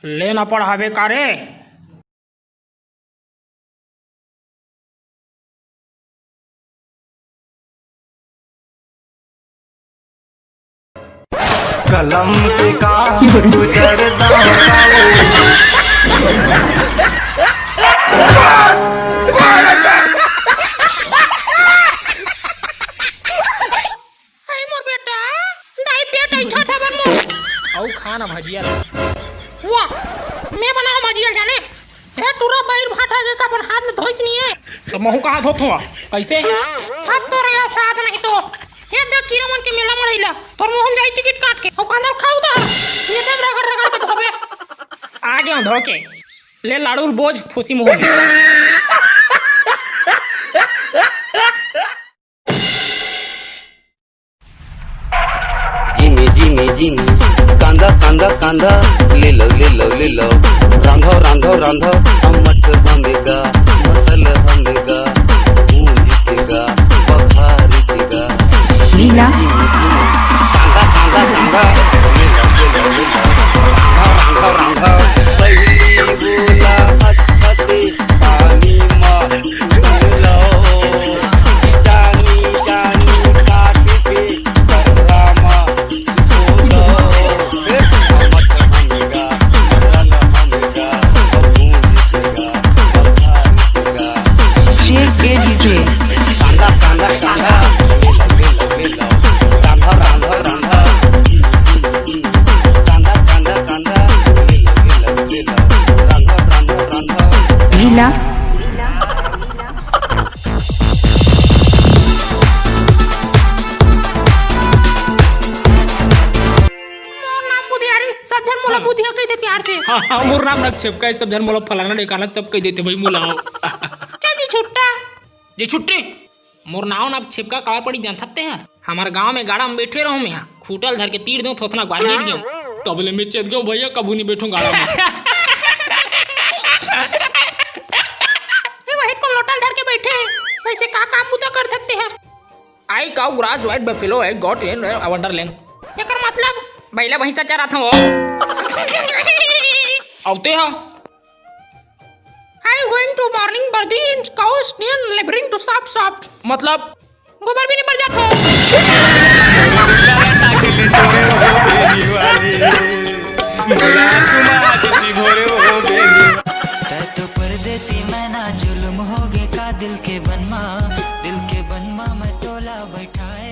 लेना पढ़ावे का रे। कलम पे का गुजरदा खाना भजिया वाह मैं बनाऊं भजिया जाने ए टूरा बाहर भाटा के अपन हाथ में धोइस नहीं है तो महू कहाँ धोत हुआ कैसे हाथ तो रे साथ नहीं तो ये देख कीरमन के मेला मड़ैला पर मोहन जाई टिकट काट के और कांदर खाऊ ता ये देव रगड़ रगड़ के धोबे आ गया धो के ले लाड़ू बोझ फूसी मुंह में। जिमी कांदा कांदा कांदा ले लो रांधो रांधो रांधो अमट बनेगा मसल बनेगा भूंजिएगा बखारिएगा लीला कांदा कांदा कांदा ले लो रांधो रांधो सही बोला हथते पानी मां लो जानी जानी काट के करामा शेर के डीजे कांदा कांदा कांदा रांधा रांधा रांधा कांदा कांदा कांदा रांधा रांधा रांधा लीला सब जन मोला बुधिया कहते प्यार से हाँ हाँ मोर नाम रख छिपका सब जन मोला फलाना ढेकाना सब कह देते भाई मुलाओ। चल जी छुट्टा जी छुट्टी मोर नाव ना छिपका काहे पड़ी जानते हैं हमारे गांव में गाड़ा में बैठे रहूं मैं खूटल धर के तीर दूं थोथना ग्वार गिर गयो तबले में चेत गयो भैया कबू नहीं बैठूं गाड़ा में। ये वही को लोटल धर के बैठे वैसे का काम बुता कर सकते हैं आई काउ ग्रास व्हाइट बफेलो है गॉट इन वंडरलैंड एकर मतलब बैला भैंसा चरा था वो औते हो I am going to morning birthday in cow stand laboring to soft मतलब गोबर भी नहीं मर जाता तै तो परदेसी मैं ना जुल्म हो गए का दिल के बनमा मैं तोला बैठाए